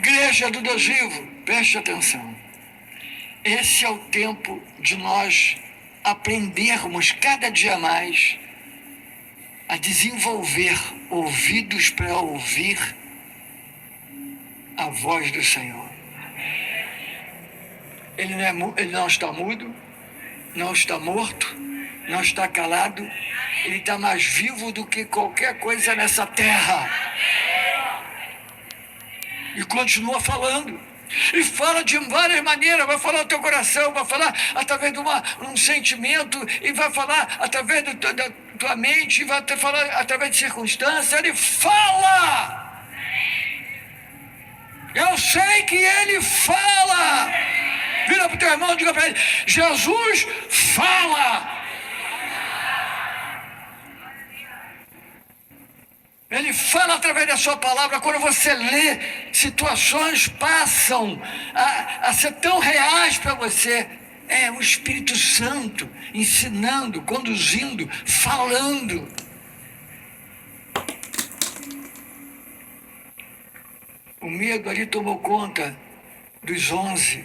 Igreja do Deus vivo, preste atenção. Esse é o tempo de nós aprendermos cada dia mais a desenvolver ouvidos para ouvir a voz do Senhor. Ele não está mudo, não está morto, não está calado, ele está mais vivo do que qualquer coisa nessa terra. E continua falando. E fala de várias maneiras, vai falar do teu coração, vai falar através de um sentimento, e vai falar através da tua mente, e vai falar através de circunstâncias. Ele fala! Eu sei que ele fala! Vira para o teu irmão e diga para ele: Jesus fala! Ele fala através da sua palavra. Quando você lê, situações passam a ser tão reais para você. É o Espírito Santo ensinando, conduzindo, falando. O medo ali tomou conta dos 11,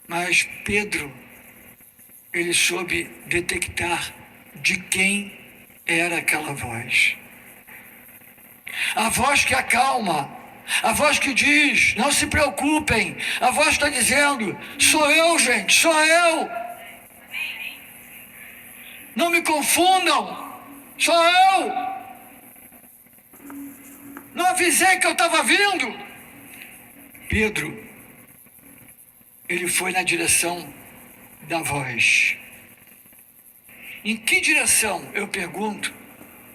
mas Pedro, ele soube detectar de quem era aquela voz. A voz que acalma, a voz que diz: não se preocupem. A voz está dizendo: sou eu, gente, sou eu. Não me confundam, sou eu. Não avisei que eu estava vindo. Pedro, ele foi na direção da voz. Em que direção, eu pergunto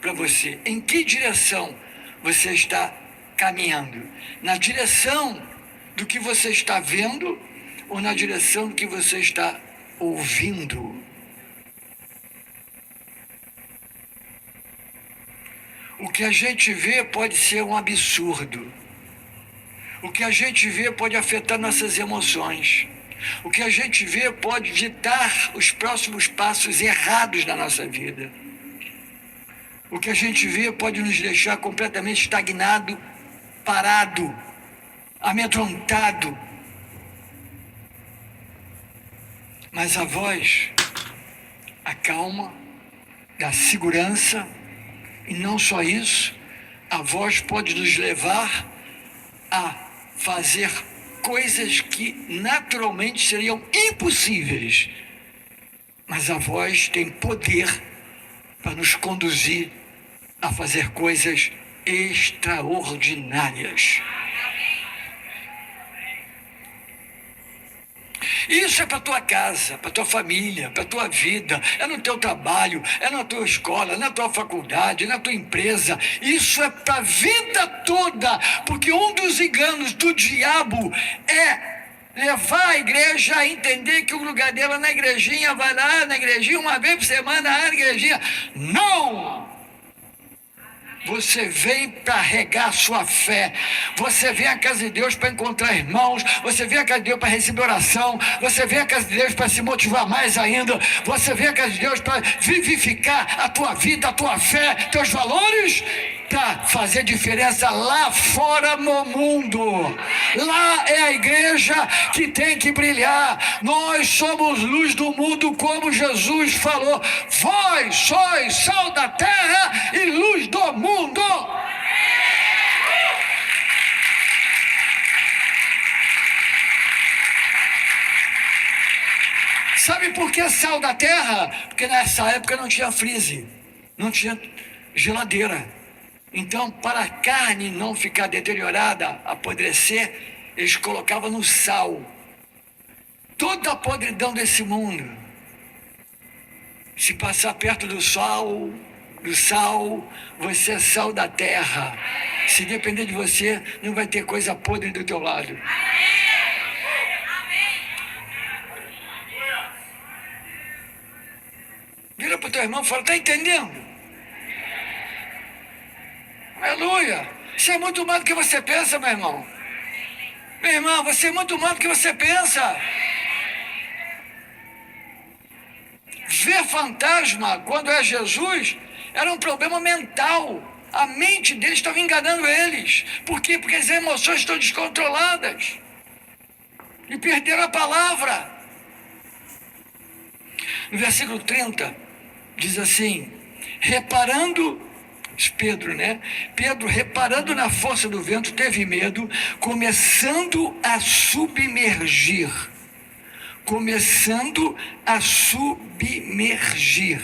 para você, em que direção você está caminhando? Na direção do que você está vendo ou na direção do que você está ouvindo? O que a gente vê pode ser um absurdo. O que a gente vê pode afetar nossas emoções. O que a gente vê pode ditar os próximos passos errados na nossa vida. O que a gente vê pode nos deixar completamente estagnado, parado, amedrontado. Mas a voz acalma, dá segurança, e não só isso, a voz pode nos levar a fazer coisas que naturalmente seriam impossíveis. Mas a voz tem poder para nos conduzir a fazer coisas extraordinárias. Isso é para a tua casa, para a tua família, para a tua vida, é no teu trabalho, é na tua escola, na tua faculdade, na tua empresa. Isso é para a vida toda, porque um dos enganos do diabo é levar a igreja a entender que o lugar dela é na igrejinha, vai lá na igrejinha uma vez por semana, na igrejinha. Não! Você vem para regar a sua fé. Você vem à casa de Deus para encontrar irmãos. Você vem à casa de Deus para receber oração. Você vem à casa de Deus para se motivar mais ainda. Você vem à casa de Deus para vivificar a tua vida, a tua fé, teus valores, para fazer diferença lá fora no mundo. Lá é a igreja que tem que brilhar. Nós somos luz do mundo, como Jesus falou: vós sois sal da terra e luz do mundo. Sabe por que sal da terra? Porque nessa época não tinha freezer, não tinha geladeira. Então, para a carne não ficar deteriorada, apodrecer, eles colocavam no sal. Toda a podridão desse mundo, se passar perto do sal, você é sal da terra. Se depender de você, não vai ter coisa podre do teu lado. Vira para o teu irmão e fala: está entendendo? Aleluia! Isso é muito mais do que você pensa, meu irmão. Meu irmão, você é muito mais do que você pensa. Ver fantasma, quando é Jesus, era um problema mental. A mente deles estava enganando eles. Por quê? Porque as emoções estão descontroladas. E perderam a palavra. No versículo 30, diz assim, Pedro, né? Pedro, reparando na força do vento, teve medo, começando a submergir. Começando a submergir.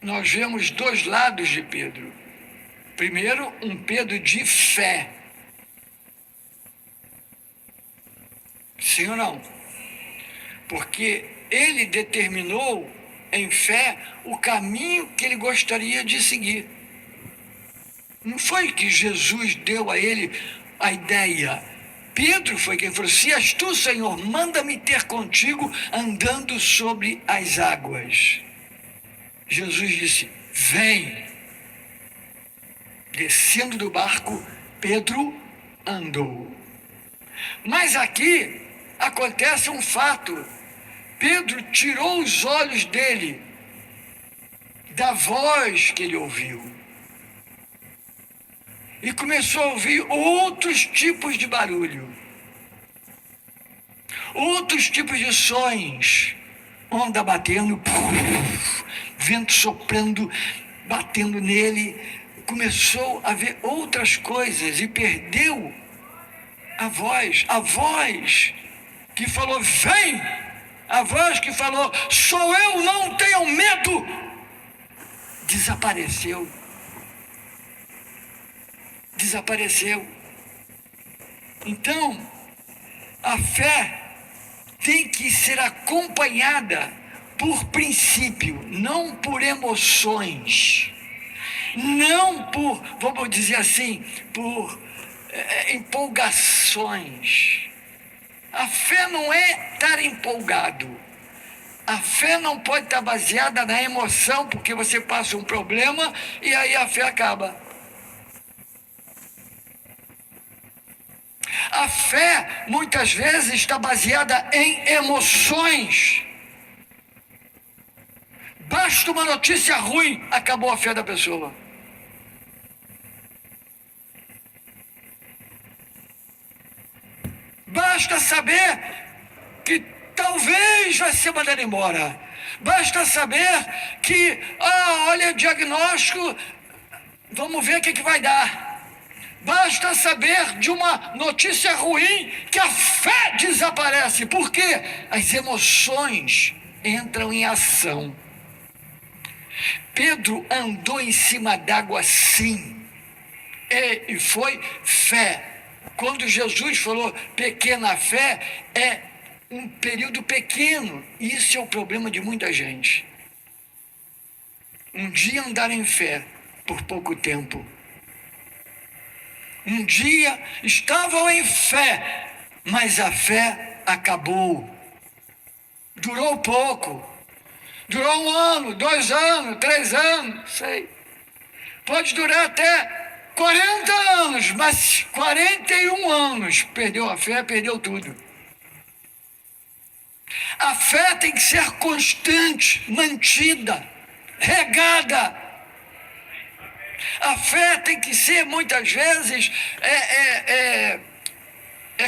Nós vemos dois lados de Pedro. Primeiro, um Pedro de fé. Sim ou não? Porque ele determinou em fé o caminho que ele gostaria de seguir. Não foi que Jesus deu a ele a ideia. Pedro foi quem falou, se és tu, Senhor, manda-me ter contigo andando sobre as águas. Jesus disse, vem. Descendo do barco, Pedro andou. Mas aqui acontece um fato. Pedro tirou os olhos dele da voz que ele ouviu e começou a ouvir outros tipos de barulho, outros tipos de sons, onda batendo, vento soprando, batendo nele. Começou a ver outras coisas e perdeu a voz que falou, vem! A voz que falou, sou eu, não tenham medo, desapareceu. Então, a fé tem que ser acompanhada por princípio, não por emoções, não por, vamos dizer assim, por empolgações. A fé não é estar empolgado. A fé não pode estar baseada na emoção, porque você passa um problema e aí a fé acaba. A fé, muitas vezes, está baseada em emoções. Basta uma notícia ruim, acabou a fé da pessoa. Basta saber que talvez vai ser mandado embora. Basta saber que, olha o diagnóstico, vamos ver o que vai dar. Basta saber de uma notícia ruim que a fé desaparece. Por quê? As emoções entram em ação. Pedro andou em cima d'água sim, e foi fé. Quando Jesus falou pequena fé, é um período pequeno. Isso é o problema de muita gente. Um dia andar em fé por pouco tempo. Um dia estavam em fé, mas a fé acabou. Durou pouco. Durou 1 ano, 2 anos, 3 anos, sei. Pode durar até 40 anos, mas 41 anos, perdeu a fé, perdeu tudo. A fé tem que ser constante, mantida, regada. A fé tem que ser, muitas vezes,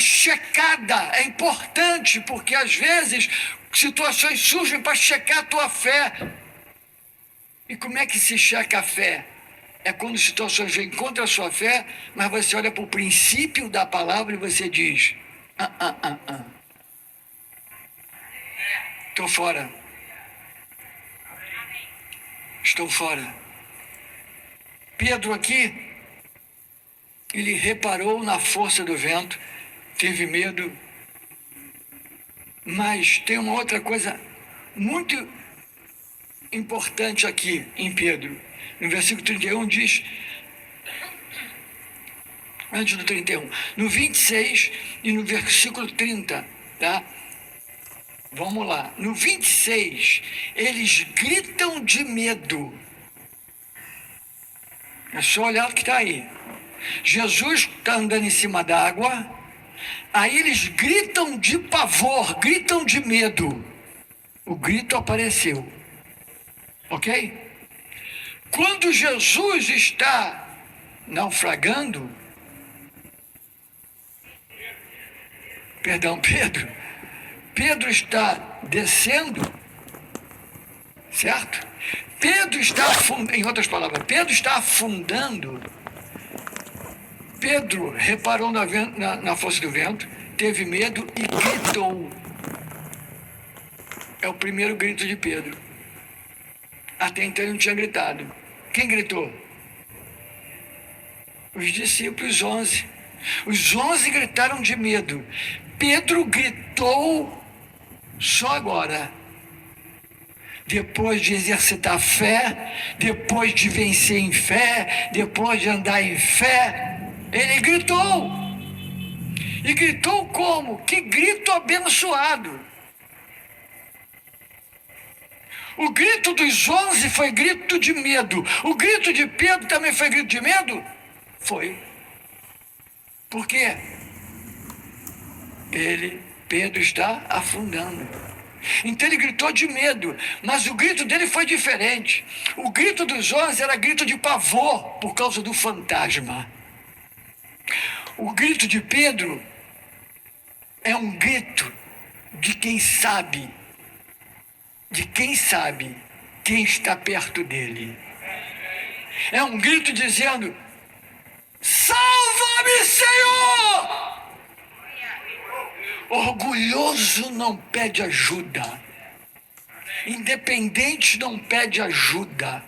checada. É importante, porque às vezes situações surgem para checar a tua fé. E como é que se checa a fé? É quando situações vêm contra a sua fé, mas você olha para o princípio da palavra e você diz, estou fora. Estou fora. Pedro aqui, ele reparou na força do vento, teve medo, mas tem uma outra coisa muito importante aqui em Pedro. No versículo 31 diz, antes do 31, no 26 e no versículo 30, tá? Vamos lá. No 26, eles gritam de medo. É só olhar o que está aí. Jesus está andando em cima d'água, aí eles gritam de pavor, gritam de medo. O grito apareceu. Ok? Quando Jesus está naufragando, Pedro está descendo, certo? Pedro está afundando, em outras palavras, Pedro está afundando. Pedro reparou na força do vento, teve medo e gritou. É o primeiro grito de Pedro. Até então ele não tinha gritado. Quem gritou? Os discípulos 11. Os 11 gritaram de medo. Pedro gritou só agora. Depois de exercitar fé, depois de vencer em fé, depois de andar em fé, ele gritou. E gritou como? Que grito abençoado. O grito dos 11 foi grito de medo. O grito de Pedro também foi grito de medo? Foi. Por quê? Pedro está afundando. Então ele gritou de medo, mas o grito dele foi diferente. O grito dos 11 era grito de pavor por causa do fantasma. O grito de Pedro é um grito de quem sabe quem está perto dele. É um grito dizendo: salva-me, Senhor! Orgulhoso não pede ajuda. Independente não pede ajuda.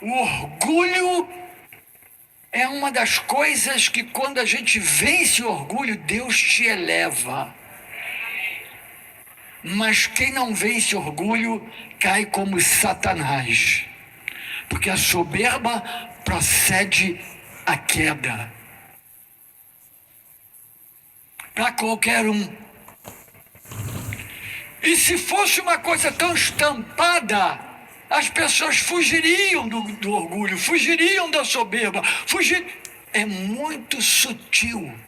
O orgulho é uma das coisas que, quando a gente vence o orgulho, Deus te eleva. Mas quem não vence orgulho cai como Satanás, porque a soberba procede à queda. Para qualquer um. E se fosse uma coisa tão estampada, as pessoas fugiriam do orgulho, fugiriam da soberba, É muito sutil.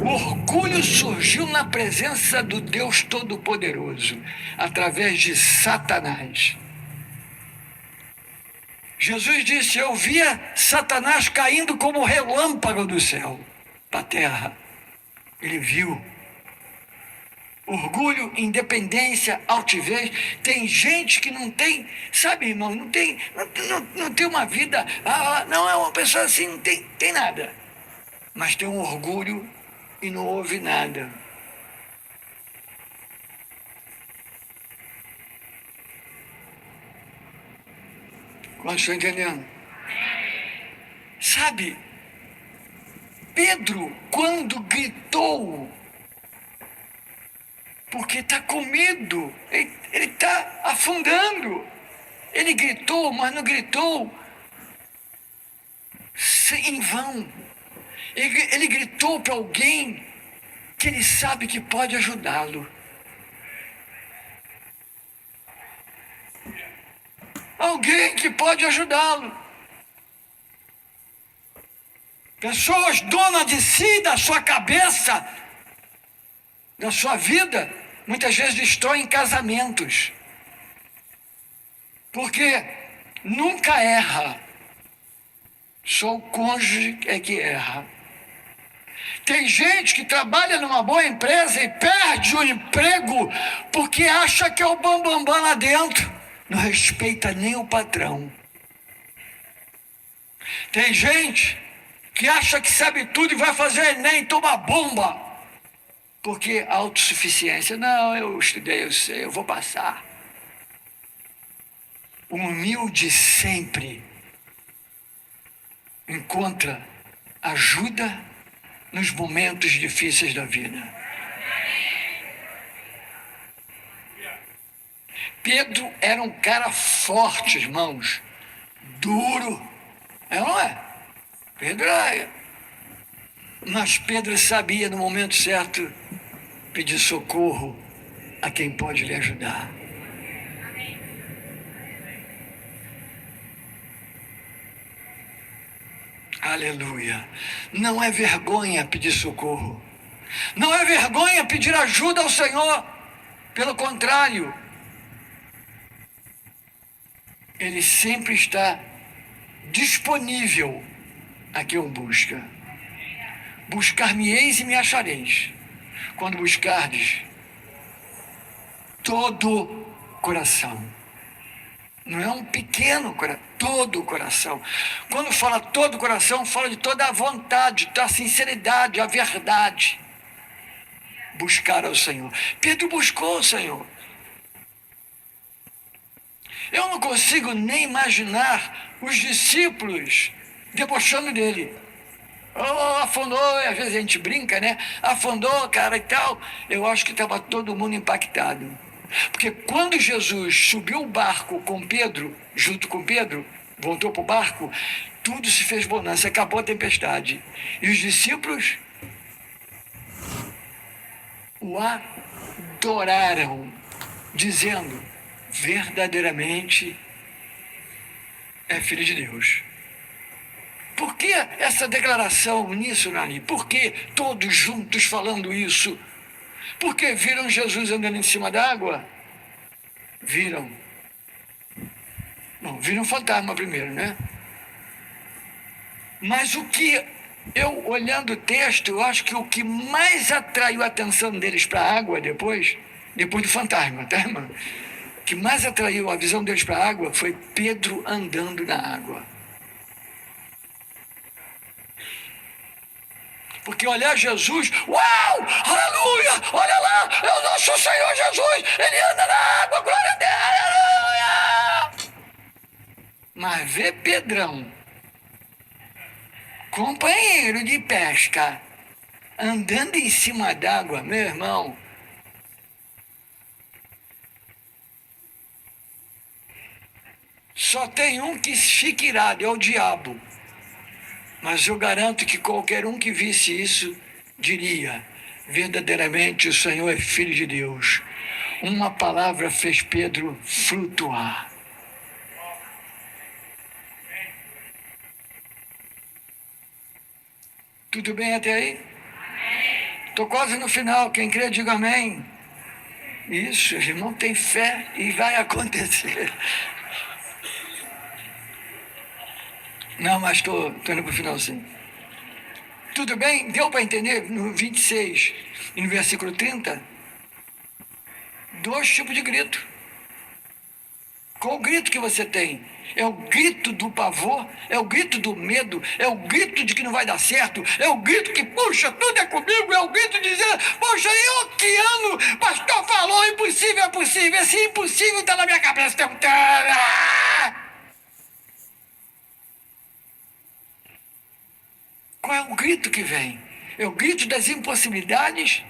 O orgulho surgiu na presença do Deus Todo-Poderoso, através de Satanás. Jesus disse: eu via Satanás caindo como relâmpago do céu para a terra. Ele viu. Orgulho, independência, altivez. Tem gente que não tem, sabe, irmão, não tem uma vida, não é uma pessoa assim, não tem nada. Mas tem um orgulho e não ouve nada. Quantos estão entendendo? Sabe, Pedro, quando gritou, porque está com medo, ele está afundando. Ele gritou, mas não gritou em vão. Ele gritou para alguém que ele sabe que pode ajudá-lo. Alguém que pode ajudá-lo. Pessoas donas de si, da sua cabeça, da sua vida, muitas vezes destroem casamentos. Porque nunca erra. Só o cônjuge é que erra. Tem gente que trabalha numa boa empresa e perde o emprego porque acha que é o bambambam lá dentro. Não respeita nem o patrão. Tem gente que acha que sabe tudo e vai fazer Enem, toma bomba. Porque autossuficiência. Não, eu estudei, eu sei, eu vou passar. O humilde sempre encontra ajuda nos momentos difíceis da vida. Pedro era um cara forte, irmãos, duro, não é? Pedro era. Mas Pedro sabia, no momento certo, pedir socorro a quem pode lhe ajudar. Aleluia. Não é vergonha pedir socorro. Não é vergonha pedir ajuda ao Senhor. Pelo contrário, Ele sempre está disponível a quem o busca. Buscar-me-eis e me achareis, quando buscardes todo coração. Não é um pequeno coração, todo o coração. Quando fala todo o coração, fala de toda a vontade, da sinceridade, a verdade. Buscar ao Senhor. Pedro buscou o Senhor. Eu não consigo nem imaginar os discípulos debochando dele. Oh, afundou, às vezes a gente brinca, né? Afundou, cara, e tal. Eu acho que estava todo mundo impactado. Porque quando Jesus subiu o barco com Pedro, junto com Pedro, voltou para o barco, tudo se fez bonança, acabou a tempestade. E os discípulos o adoraram, dizendo, verdadeiramente é filho de Deus. Por que essa declaração uníssona? Por que todos juntos falando isso? Porque viram Jesus andando em cima d'água? Viram. Bom, viram um fantasma primeiro, né? Mas o que, eu olhando o texto, eu acho que o que mais atraiu a atenção deles para a água depois do fantasma, tá, irmão? O que mais atraiu a visão deles para a água foi Pedro andando na água. Porque olhar Jesus, uau, aleluia, olha lá, é o nosso Senhor Jesus, Ele anda na água, glória a Deus, aleluia. Mas ver Pedrão, companheiro de pesca, andando em cima d'água, meu irmão, só tem um que fica irado, é o diabo. Mas eu garanto que qualquer um que visse isso diria, verdadeiramente o Senhor é filho de Deus. Uma palavra fez Pedro flutuar. Tudo bem até aí? Estou quase no final, quem crê diga amém. Isso, irmão, tem fé e vai acontecer. Não, mas estou indo para o finalzinho. Tudo bem? Deu para entender no 26 e no versículo 30? Dois tipos de grito. Qual o grito que você tem? É o grito do pavor? É o grito do medo? É o grito de que não vai dar certo? É o grito que, puxa, tudo é comigo? É o grito de dizer, poxa, eu que amo, pastor falou, impossível é possível, esse impossível está na minha cabeça. Qual é o grito que vem? É o grito das impossibilidades?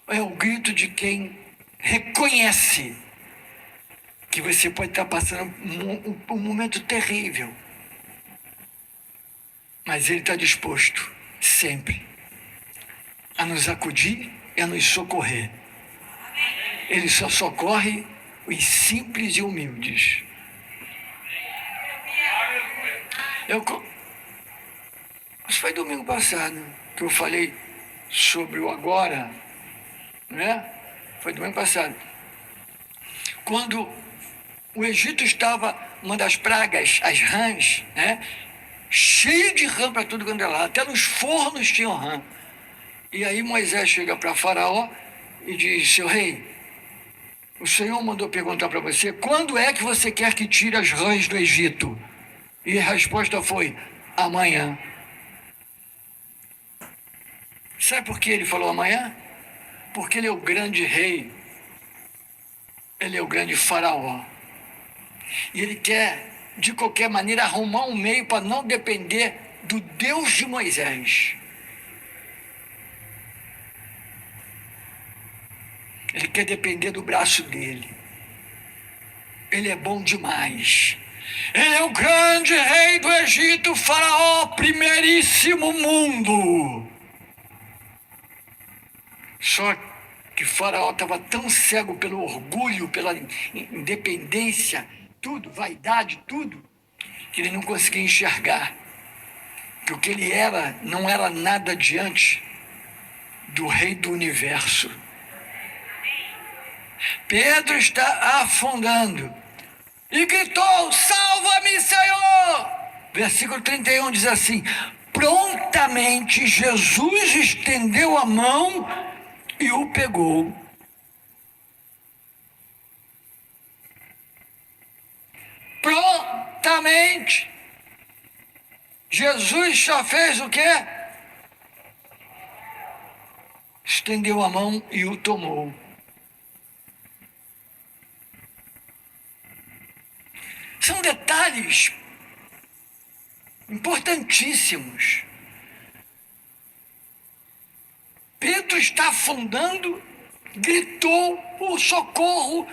Ou é o grito de quem reconhece que você pode estar passando um momento terrível, mas Ele está disposto, sempre, a nos acudir e a nos socorrer. Ele só socorre os simples e humildes. Isso foi domingo passado que eu falei sobre o agora, né? Foi domingo passado. Quando o Egito estava, uma das pragas, as rãs, né? Cheio de rã para tudo quanto é lado, até nos fornos tinham rã. E aí Moisés chega para Faraó e diz, seu rei, o Senhor mandou perguntar para você, quando é que você quer que tire as rãs do Egito? E a resposta foi, amanhã. Sabe por que ele falou amanhã? Porque ele é o grande rei, ele é o grande faraó. E ele quer, de qualquer maneira, arrumar um meio para não depender do Deus de Moisés. Ele quer depender do braço dele. Ele é bom demais. Ele é o grande rei do Egito, faraó, primeiríssimo mundo. Só que Faraó estava tão cego pelo orgulho, pela independência, tudo, vaidade, tudo, que ele não conseguia enxergar que o que ele era não era nada diante do Rei do Universo. Pedro está afundando e gritou: salva-me, Senhor! Versículo 31 diz assim: prontamente Jesus estendeu a mão e o pegou. Prontamente. Jesus só fez o quê? Estendeu a mão e o tomou. São detalhes importantíssimos. Pedro está afundando, gritou o socorro.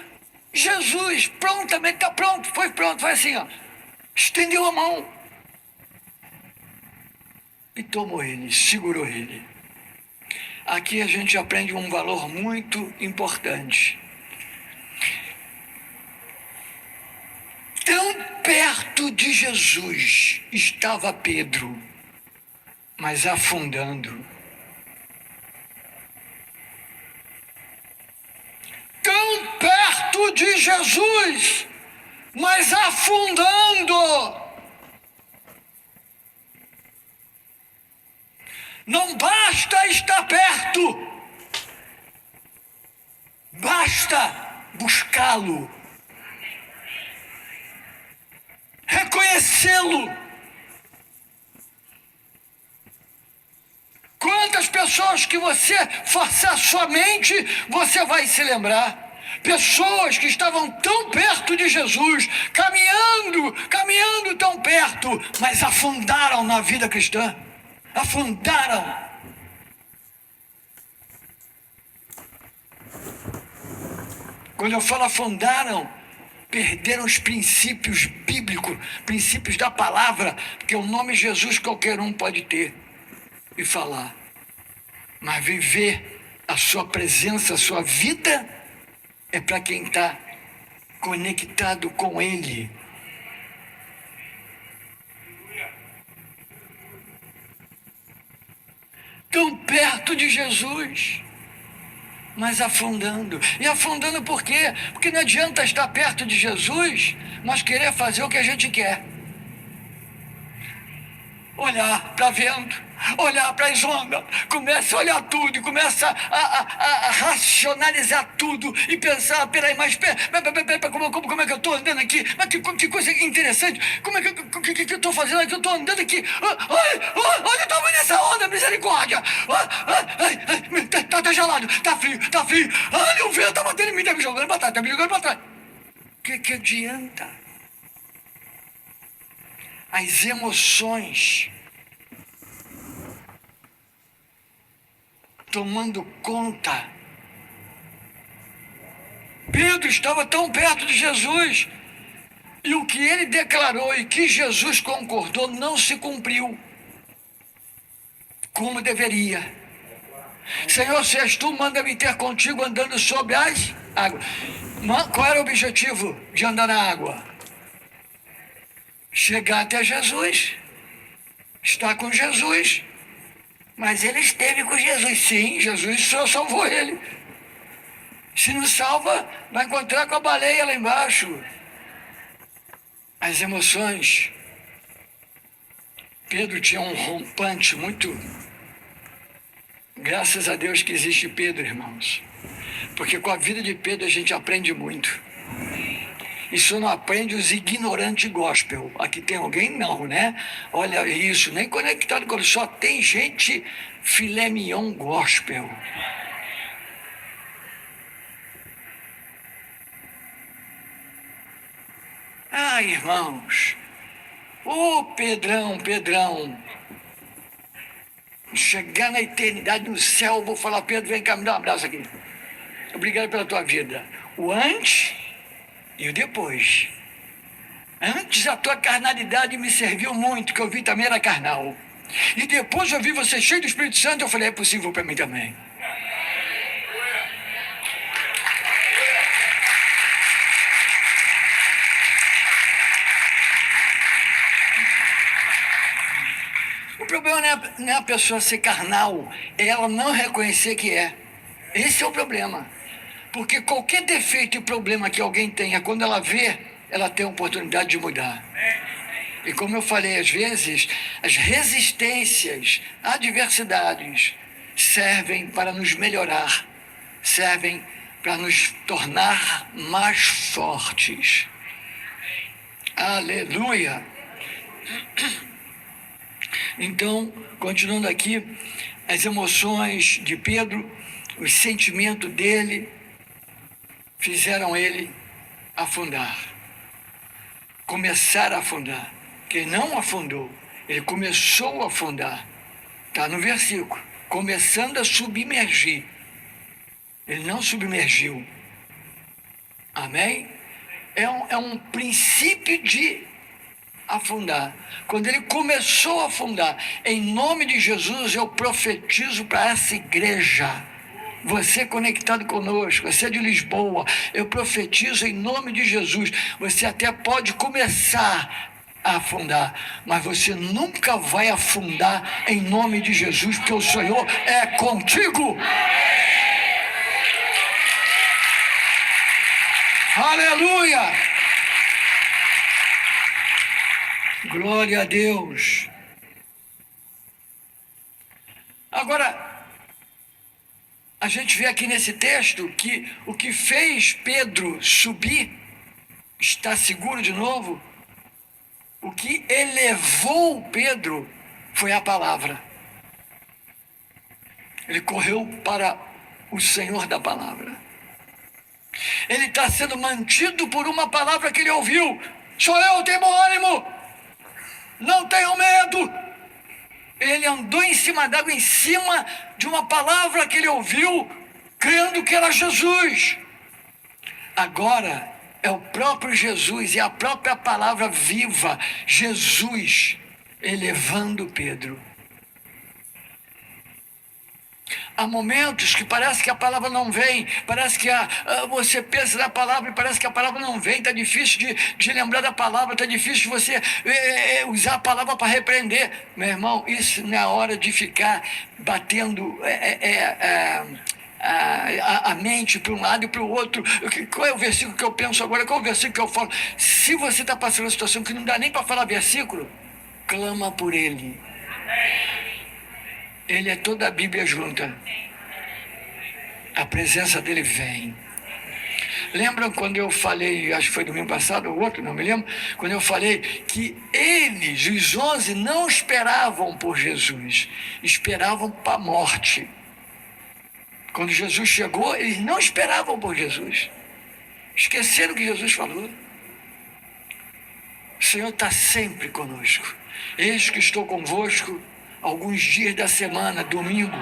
Jesus prontamente, está pronto, foi assim, ó, estendeu a mão e tomou ele, segurou ele. Aqui a gente aprende um valor muito importante. Tão perto de Jesus estava Pedro, mas afundando. Tão perto de Jesus, mas afundando. Não basta estar perto, basta buscá-lo, reconhecê-lo. Quantas pessoas que você forçar sua mente, você vai se lembrar. Pessoas que estavam tão perto de Jesus, caminhando tão perto, mas afundaram na vida cristã. Afundaram. Quando eu falo afundaram, perderam os princípios bíblicos, princípios da palavra, porque o nome Jesus qualquer um pode ter e falar, mas viver a sua presença, a sua vida, é para quem está conectado com Ele. Tão perto de Jesus, mas afundando. E afundando por quê? Porque não adianta estar perto de Jesus, mas querer fazer o que a gente quer. Olhar para vento, olhar para as ondas, começa a olhar tudo e começa a racionalizar tudo e pensar, peraí, mas como é que eu estou andando aqui? Mas que coisa interessante, como é que eu estou fazendo aqui? Eu estou andando aqui, olha o tamanho dessa onda, misericórdia, tá gelado, tá frio, olha o vento, tá batendo em mim, tá me jogando para trás, que adianta? As emoções tomando conta. Pedro estava tão perto de Jesus e o que ele declarou e que Jesus concordou não se cumpriu como deveria. Senhor, se és tu, manda-me ter contigo andando sobre as águas. Qual era o objetivo de andar na água? Chegar até Jesus, estar com Jesus. Mas ele esteve com Jesus, sim, Jesus só salvou ele. Se não salva, vai encontrar com a baleia lá embaixo. As emoções. Pedro tinha um rompante muito. Graças a Deus que existe Pedro, irmãos. Porque com a vida de Pedro a gente aprende muito. Isso não aprende os ignorantes gospel. Aqui tem alguém? Não, né? Olha isso, nem conectado com ele. Só tem gente filé mignon gospel. Ah, irmãos. Ô Pedrão. Chegar na eternidade, no céu, eu vou falar, Pedro, vem cá, me dá um abraço aqui. Obrigado pela tua vida. O antes e o depois. Antes a tua carnalidade me serviu muito, que eu vi também era carnal. E depois eu vi você cheio do Espírito Santo, eu falei, é possível para mim também. O problema não é a pessoa ser carnal, é ela não reconhecer que é. Esse é o problema. Porque qualquer defeito e problema que alguém tenha, quando ela vê, ela tem a oportunidade de mudar. E como eu falei, às vezes, as resistências, adversidades, servem para nos melhorar, servem para nos tornar mais fortes. Aleluia! Então, continuando aqui, as emoções de Pedro, os sentimentos dele, fizeram ele afundar, começar a afundar, que ele não afundou, ele começou a afundar, está no versículo, começando a submergir, ele não submergiu, amém? É um princípio de afundar. Quando ele começou a afundar, em nome de Jesus, eu profetizo para essa igreja, você conectado conosco, você é de Lisboa, eu profetizo em nome de Jesus, você até pode começar a afundar, mas você nunca vai afundar em nome de Jesus, porque o Senhor é contigo. Aleluia! Glória a Deus. Agora, a gente vê aqui nesse texto que o que fez Pedro subir, estar seguro de novo, o que elevou Pedro foi a palavra. Ele correu para o Senhor da palavra. Ele está sendo mantido por uma palavra que ele ouviu. Sou eu, tenho bom ânimo. Não tenham medo. Ele andou em cima d'água, em cima de uma palavra que ele ouviu, crendo que era Jesus. Agora é o próprio Jesus, é a própria palavra viva, Jesus, elevando Pedro. Há momentos que parece que a palavra não vem, parece que você pensa na palavra e parece que a palavra não vem, está difícil de lembrar da palavra, está difícil de você usar a palavra para repreender. Meu irmão, isso não é hora de ficar batendo a mente para um lado e para o outro. Qual é o versículo que eu penso agora? Qual é o versículo que eu falo? Se você está passando uma situação que não dá nem para falar versículo, clama por ele. Ele é toda a Bíblia junta. A presença dele vem. Lembram quando eu falei, acho que foi domingo passado ou outro, não me lembro, quando eu falei que eles, os 11, não esperavam por Jesus, esperavam para a morte. Quando Jesus chegou, eles não esperavam por Jesus. Esqueceram o que Jesus falou. O Senhor está sempre conosco. Eis que estou convosco alguns dias da semana, domingo.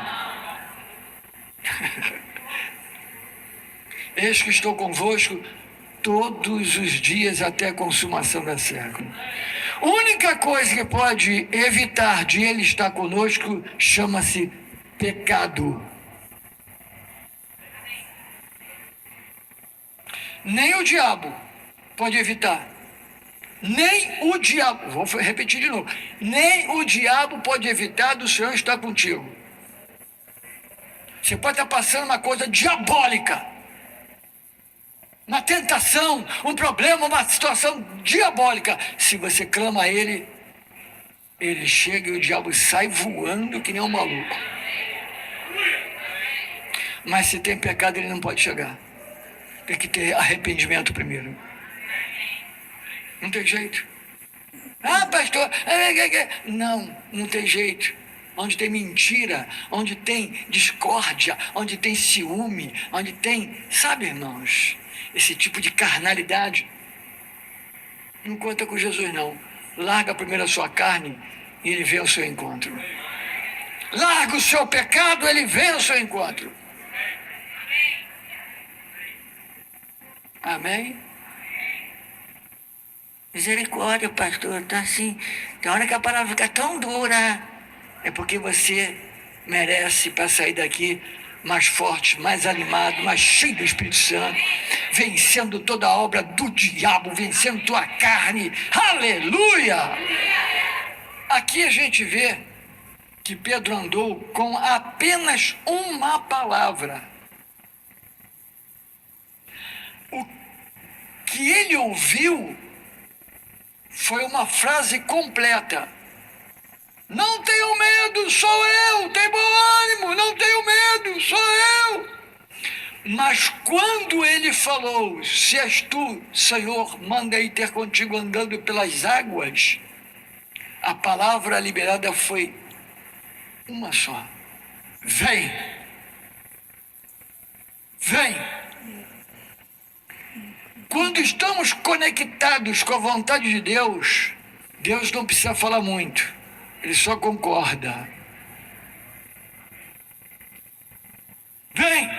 Eis que estou convosco todos os dias até a consumação da século. A única coisa que pode evitar de ele estar conosco chama-se pecado. Nem o diabo pode evitar. Nem o diabo, vou repetir de novo, nem o diabo pode evitar do Senhor estar contigo. Você pode estar passando uma coisa diabólica, uma tentação, um problema, uma situação diabólica. Se você clama a ele, ele chega e o diabo sai voando que nem um maluco. Mas se tem pecado, ele não pode chegar. Tem que ter arrependimento primeiro. Não tem jeito. Pastor, não tem jeito. Onde tem mentira, onde tem discórdia, onde tem ciúme, onde tem, sabe, irmãos, esse tipo de carnalidade, não conta com Jesus, não. Larga primeiro a sua carne e ele vem ao seu encontro. Larga o seu pecado, ele vem ao seu encontro. Amém? Misericórdia, pastor, tá assim. Tem hora que a palavra fica tão dura. É porque você merece para sair daqui mais forte, mais animado, mais cheio do Espírito Santo, vencendo toda a obra do diabo, vencendo tua carne. Aleluia! Aqui a gente vê que Pedro andou com apenas uma palavra. O que ele ouviu foi uma frase completa. Não tenho medo, sou eu, tem bom ânimo, não tenho medo, sou eu. Mas quando ele falou, se és tu, Senhor, manda-me ter contigo andando pelas águas, a palavra liberada foi uma só. Vem. Vem. Quando estamos conectados com a vontade de Deus, Deus não precisa falar muito. Ele só concorda. Vem!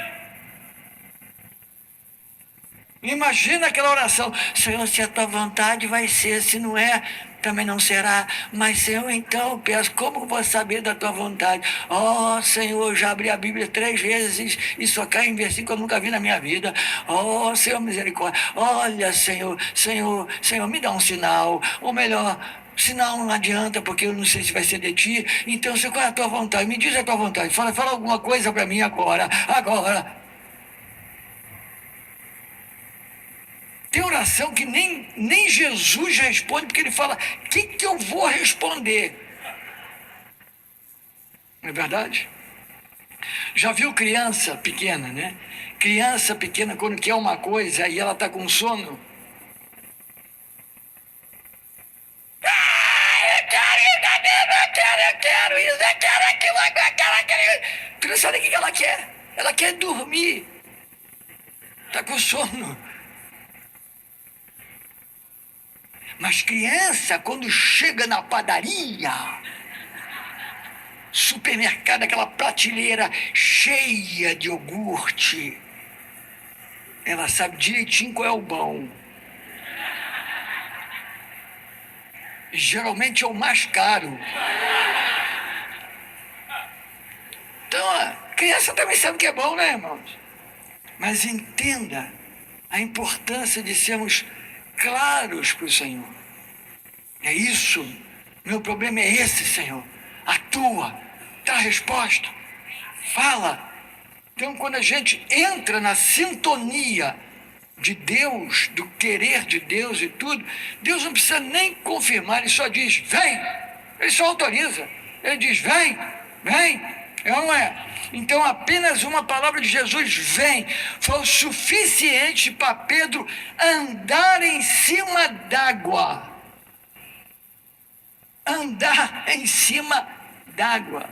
Imagina aquela oração. Senhor, se a tua vontade vai ser, se não é, também não será. Mas, Senhor, então eu peço, como vou saber da tua vontade? Oh, Senhor, eu já abri a Bíblia 3 vezes e só cai em versículo que eu nunca vi na minha vida. Oh, Senhor, misericórdia. Olha, Senhor, me dá um sinal. Ou melhor, sinal não adianta, porque eu não sei se vai ser de ti. Então, Senhor, qual é a tua vontade? Me diz a tua vontade. Fala alguma coisa para mim agora. Tem oração que nem Jesus responde, porque ele fala, o que eu vou responder? Não é verdade? Já viu criança pequena, né? Criança pequena, quando quer uma coisa e ela está com sono. Eu quero isso, eu quero aquilo, eu quero aquilo. Criança, sabe o que ela quer? Ela quer dormir. Está com sono. Mas criança, quando chega na padaria, supermercado, aquela prateleira cheia de iogurte, ela sabe direitinho qual é o bom. Geralmente é o mais caro. Então, a criança também sabe o que é bom, né, irmãos? Mas entenda a importância de sermos claros para o Senhor. É isso. Meu problema é esse, Senhor. Atua. Dá a resposta. Fala. Então, quando a gente entra na sintonia de Deus, do querer de Deus e tudo, Deus não precisa nem confirmar, ele só diz, vem. Ele só autoriza. Ele diz, vem, vem. É ou não é? Então, apenas uma palavra de Jesus, vem, foi o suficiente para Pedro andar em cima d'água. Andar em cima d'água.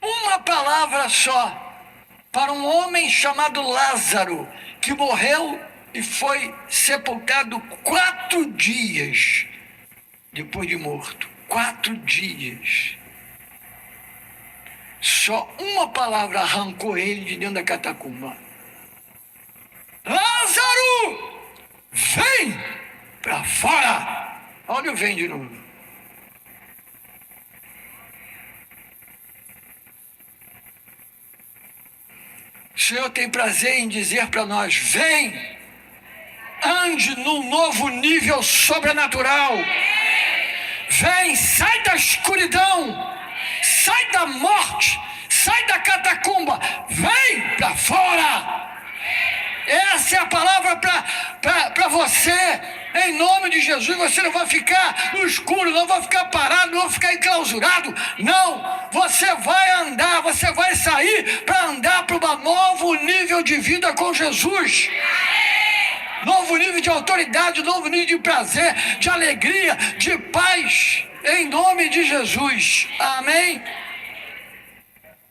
Uma palavra só para um homem chamado Lázaro, que morreu e foi sepultado 4 dias depois de morto. 4 dias. Só uma palavra arrancou ele de dentro da catacumba. Lázaro, vem para fora. Olha o vem de novo. O Senhor tem prazer em dizer para nós, vem, ande num novo nível sobrenatural. Vem, sai da escuridão, sai da morte, sai da catacumba, vem para fora. Essa é a palavra para você, em nome de Jesus. Você não vai ficar no escuro, não vai ficar parado, não vai ficar enclausurado. Não, você vai andar, você vai sair para andar para um novo nível de vida com Jesus. Novo nível de autoridade, novo nível de prazer, de alegria, de paz, em nome de Jesus. Amém?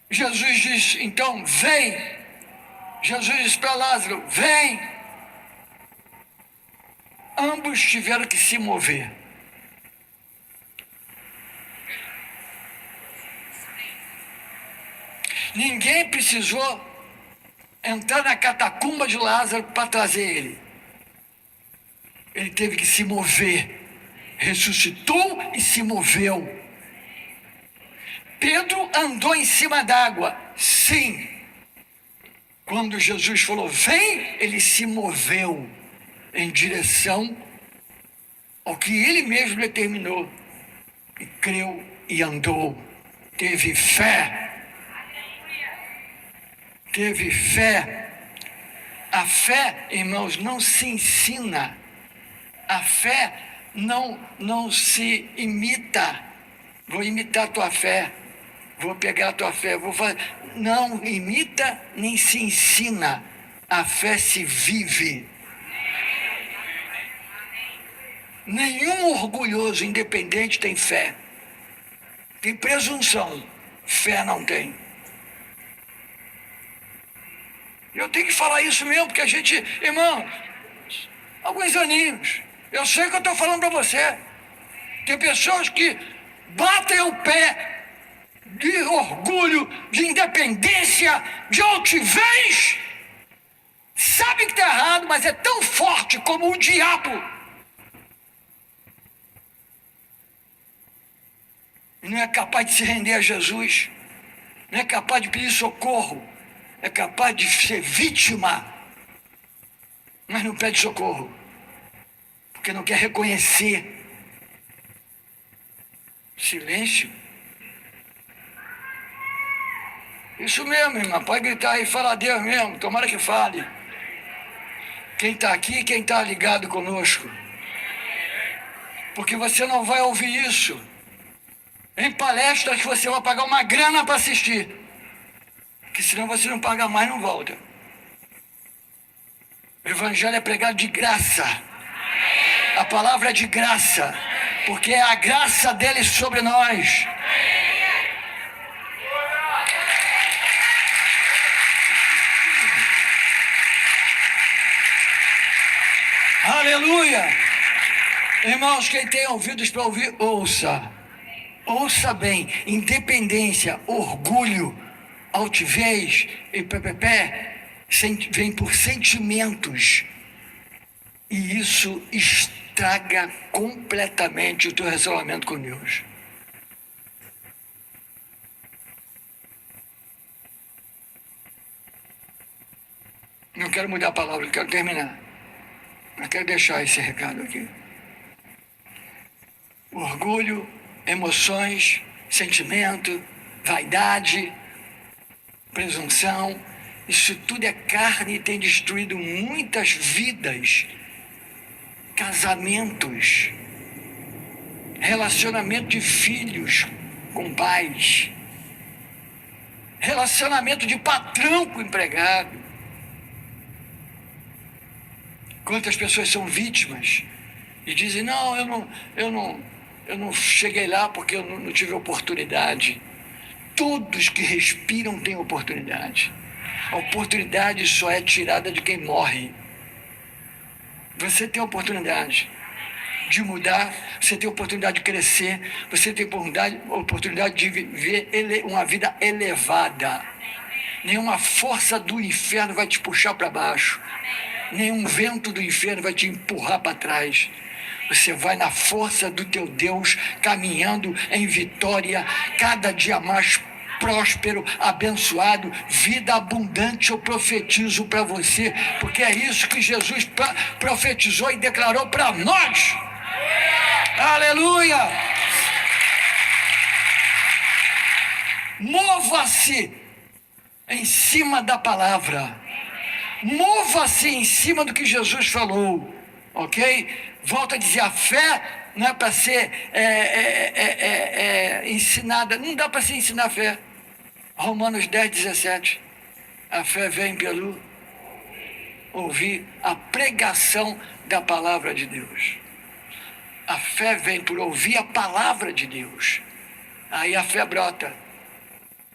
Jesus diz, então, vem. Jesus disse para Lázaro, vem. Ambos tiveram que se mover. Ninguém precisou entrar na catacumba de Lázaro para trazer ele. Ele teve que se mover. Ressuscitou e se moveu. Pedro andou em cima d'água. Sim. Quando Jesus falou, vem, ele se moveu. em direção ao que ele mesmo determinou, e creu e andou, teve fé. Teve fé. A fé, irmãos, não se ensina. A fé não se imita. Vou imitar a tua fé. Vou pegar a tua fé. Vou fazer. Não imita nem se ensina. A fé se vive. Nenhum orgulhoso independente tem fé. Tem presunção. Fé não tem. Eu tenho que falar isso mesmo, porque a gente, irmão, alguns aninhos, eu sei que eu estou falando para você. Tem pessoas que batem o pé de orgulho, de independência, de altivez. Sabe que está errado, mas é tão forte como o diabo. E não é capaz de se render a Jesus. Não é capaz de pedir socorro. É capaz de ser vítima, mas não pede socorro, porque não quer reconhecer. Silêncio. Isso mesmo, irmã, pode gritar aí, fala a Deus mesmo, tomara que fale. Quem está aqui, quem está ligado conosco. Porque você não vai ouvir isso em palestras que você vai pagar uma grana para assistir. Que senão você não paga mais, não volta. O evangelho é pregado de graça. A palavra é de graça, porque é a graça dele sobre nós. Aleluia! Irmãos, quem tem ouvidos para ouvir, ouça. Ouça bem, independência, orgulho, altivez e pepepé vem por sentimentos, e isso estraga completamente o teu relacionamento com Deus. Não quero mudar a palavra, quero terminar. Eu quero deixar esse recado aqui. Orgulho, emoções, sentimento, vaidade, presunção, isso tudo é carne e tem destruído muitas vidas, casamentos, relacionamento de filhos com pais, relacionamento de patrão com empregado. Quantas pessoas são vítimas e dizem, não, eu não cheguei lá porque eu não tive oportunidade. Todos que respiram têm oportunidade. A oportunidade só é tirada de quem morre. Você tem oportunidade de mudar, você tem oportunidade de crescer, você tem oportunidade de viver uma vida elevada. Nenhuma força do inferno vai te puxar para baixo. Nenhum vento do inferno vai te empurrar para trás. Você vai na força do teu Deus, caminhando em vitória, cada dia mais próspero, abençoado, vida abundante eu profetizo para você, porque é isso que Jesus profetizou e declarou para nós. Aleluia! Mova-se em cima da palavra. Mova-se em cima do que Jesus falou, ok? Volto a dizer, a fé não é para ser ensinada, não dá para se ensinar a fé. Romanos 10:17, a fé vem pelo ouvir a pregação da palavra de Deus. A fé vem por ouvir a palavra de Deus. Aí a fé brota.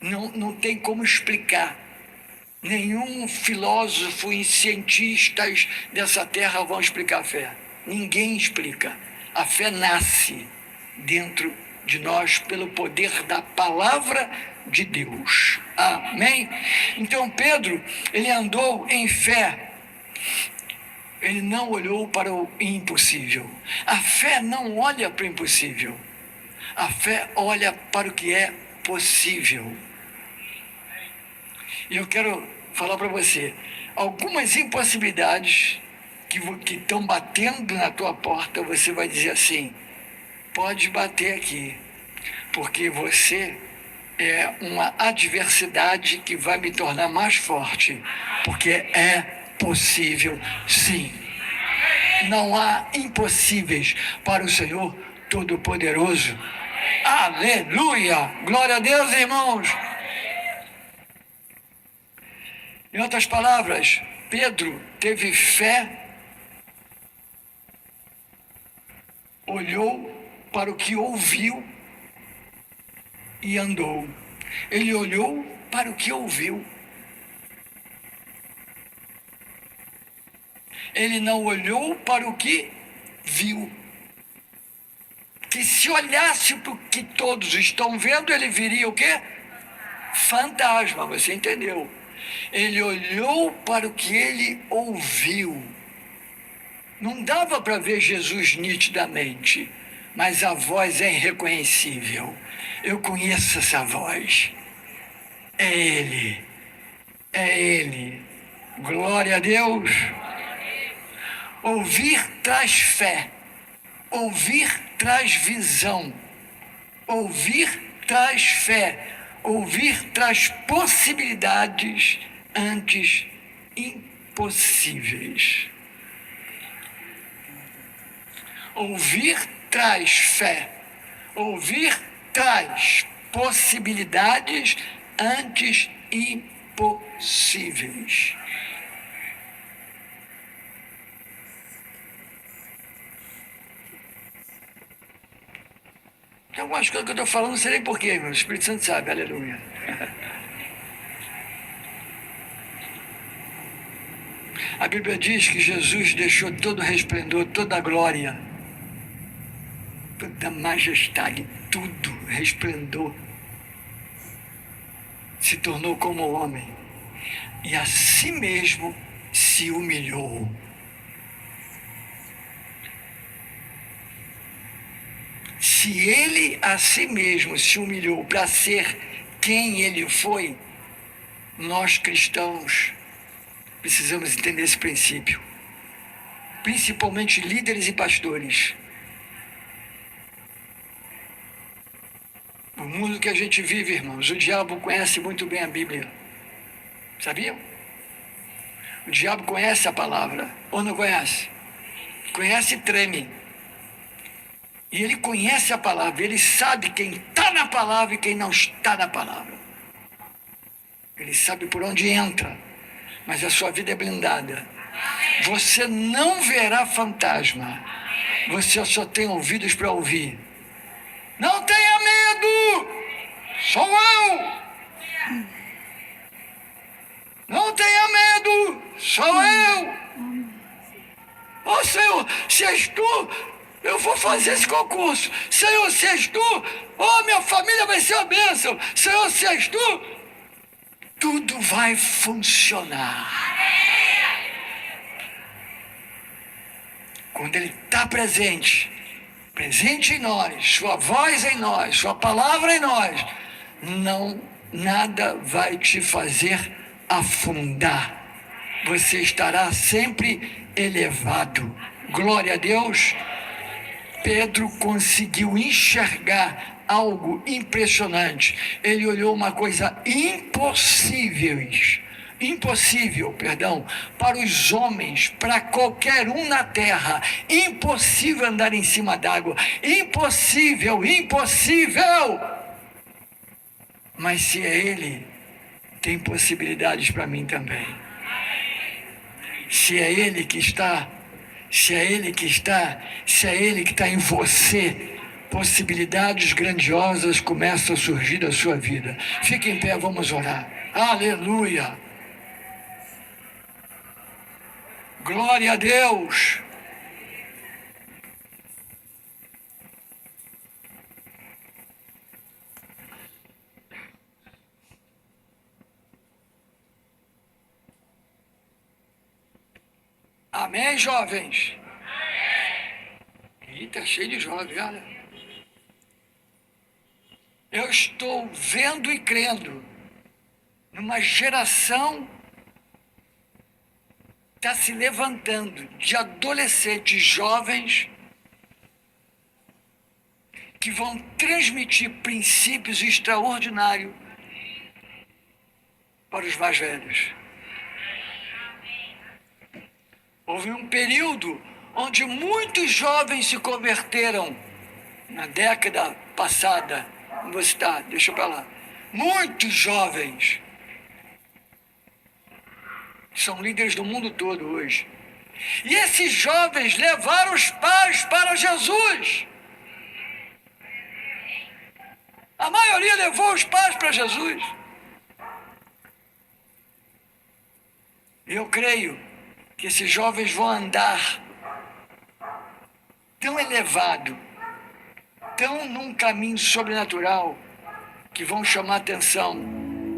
Não tem como explicar. Nenhum filósofo e cientistas dessa terra vão explicar a fé. Ninguém explica. A fé nasce dentro de nós pelo poder da palavra de Deus. Amém? Então Pedro, ele andou em fé. Ele não olhou para o impossível. A fé não olha para o impossível. A fé olha para o que é possível. E eu quero falar para você algumas impossibilidades que estão batendo na tua porta, você vai dizer assim: pode bater aqui, porque você é uma adversidade que vai me tornar mais forte, porque é possível sim. Não há impossíveis para o Senhor Todo-Poderoso. Aleluia! Glória a Deus, irmãos! Em outras palavras, Pedro teve fé, olhou para o que ouviu e andou. Ele olhou para o que ouviu. Ele não olhou para o que viu. Que se olhasse para o que todos estão vendo, ele viria o quê? Fantasma, você entendeu? Ele olhou para o que ele ouviu. Não dava para ver Jesus nitidamente, mas a voz é irreconhecível. Eu conheço essa voz. É Ele. É Ele. Glória a Deus. Ouvir traz fé. Ouvir traz visão. Ouvir traz fé. Ouvir traz possibilidades antes impossíveis. Ouvir traz fé. Ouvir traz possibilidades antes impossíveis. Tem algumas coisas que eu estou falando, não sei nem porquê, meu. O Espírito Santo sabe, aleluia. A Bíblia diz que Jesus deixou todo o resplendor, toda a glória, toda a majestade, tudo, resplendor, se tornou como homem e a si mesmo se humilhou. Se ele a si mesmo se humilhou para ser quem ele foi, nós cristãos precisamos entender esse princípio, principalmente líderes e pastores. No mundo que a gente vive, irmãos, o diabo conhece muito bem a Bíblia. Sabiam? O diabo conhece a palavra, ou não conhece? Conhece e treme. E ele conhece a palavra, ele sabe quem está na palavra e quem não está na palavra. Ele sabe por onde entra, mas a sua vida é blindada. Você não verá fantasma, você só tem ouvidos para ouvir. Não tenha medo, sou eu. Não tenha medo, sou eu. Oh Senhor, se és tu, eu vou fazer esse concurso. Senhor, se és tu, oh, minha família vai ser a bênção. Senhor, se és tu, tudo vai funcionar. Quando Ele está presente, presente em nós, Sua voz em nós, Sua palavra em nós, nada vai te fazer afundar. Você estará sempre elevado. Glória a Deus. Pedro conseguiu enxergar algo impressionante. Ele olhou uma coisa impossível, para os homens, para qualquer um na terra. Impossível andar em cima d'água. Impossível. Mas se é Ele, tem possibilidades para mim também. Se é Ele que está em você, possibilidades grandiosas começam a surgir da sua vida. Fique em pé, vamos orar. Aleluia! Glória a Deus! Amém, jovens? Eita, cheio de jovens, olha. Eu estou vendo e crendo numa geração está se levantando de adolescentes jovens que vão transmitir princípios extraordinários para os mais velhos. Houve um período onde muitos jovens se converteram na década passada. Não vou citar, deixa para lá. Muitos jovens são líderes do mundo todo hoje. E esses jovens levaram os pais para Jesus. A maioria levou os pais para Jesus. Eu creio que esses jovens vão andar tão elevado, tão num caminho sobrenatural, que vão chamar a atenção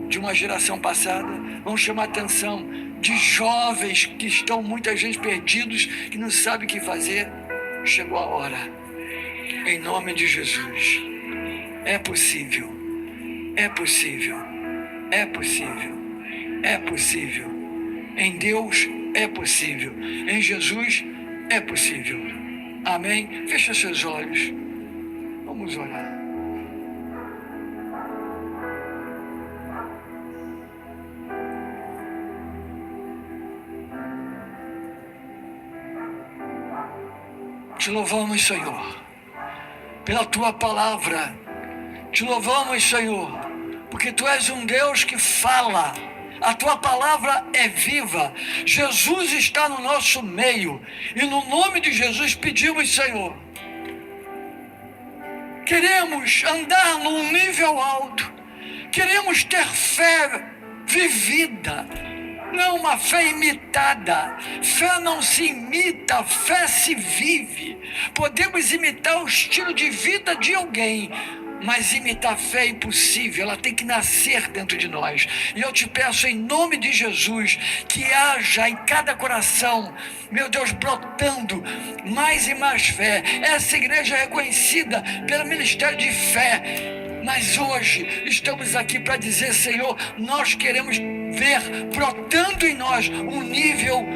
de uma geração passada, vão chamar a atenção de jovens que estão muitas vezes perdidos, que não sabem o que fazer. Chegou a hora, em nome de Jesus. É possível, é possível, é possível, é possível. Em Deus é possível, em Jesus é possível. Amém? Fecha seus olhos, vamos orar. Te louvamos, Senhor, pela Tua palavra. Te louvamos, Senhor, porque Tu és um Deus que fala. A Tua palavra é viva. Jesus está no nosso meio. E no nome de Jesus pedimos, Senhor, queremos andar num nível alto. Queremos ter fé vivida, não uma fé imitada. Fé não se imita, fé se vive. Podemos imitar o estilo de vida de alguém, mas imitar a fé é impossível, ela tem que nascer dentro de nós. E eu te peço em nome de Jesus, que haja em cada coração, meu Deus, brotando mais e mais fé. Essa igreja é reconhecida pelo ministério de fé, mas hoje estamos aqui para dizer, Senhor, nós queremos ver brotando em nós um nível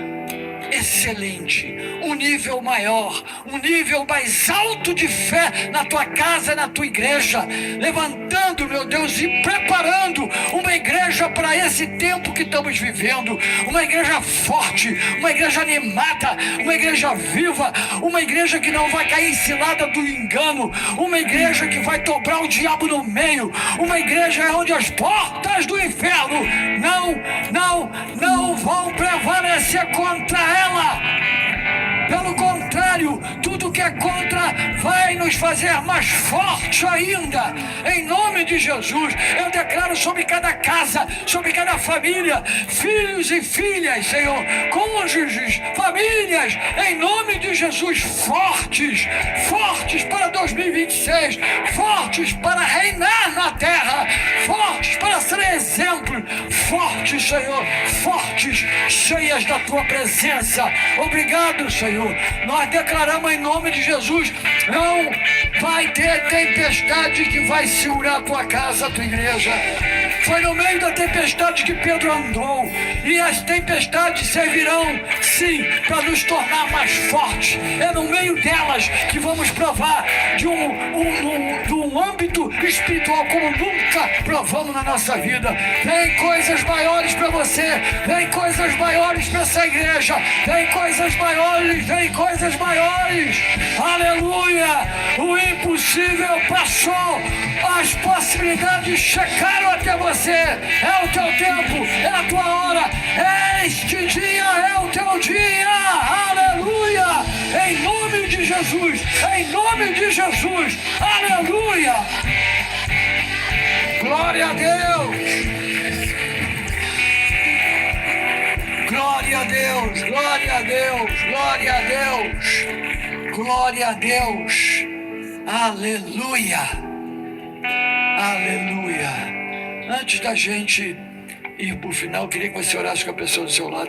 excelente, um nível maior, um nível mais alto de fé na Tua casa, na Tua igreja, levantando, meu Deus, e preparando uma igreja para esse tempo que estamos vivendo, uma igreja forte, uma igreja animada, uma igreja viva, uma igreja que não vai cair em cilada do engano, uma igreja que vai dobrar o diabo no meio, uma igreja onde as portas do inferno não vão prevalecer contra ela. Pelo contrário, tudo que é contra vai nos fazer mais forte ainda. Em nome de Jesus, eu declaro sobre cada casa, sobre cada família, filhos e filhas, Senhor, cônjuges, famílias, em nome de Jesus, fortes para 2026, fortes para reinar na terra, fortes para ser exemplo, fortes, Senhor, fortes, cheias da Tua presença. Obrigado, Senhor. Nós declaramos em nome de Jesus, não vai ter tempestade que vai segurar a Tua casa, a Tua igreja. Foi no meio da tempestade que Pedro andou, e as tempestades servirão, sim, para nos tornar mais fortes. É no meio delas que vamos provar de um âmbito espiritual como nunca provamos na nossa vida. Tem coisas maiores para você, tem coisas maiores para essa igreja, tem coisas maiores, tem coisas maiores. Aleluia! O impossível passou, as possibilidades chegaram até você. É o teu tempo, é a tua hora, este dia é o teu dia. Aleluia! Em nome de Jesus, em nome de Jesus. Aleluia! Glória a Deus! Glória a Deus, glória a Deus, glória a Deus, glória a Deus, aleluia, aleluia. Antes da gente ir para o final, eu queria que você orasse com a pessoa do seu lado.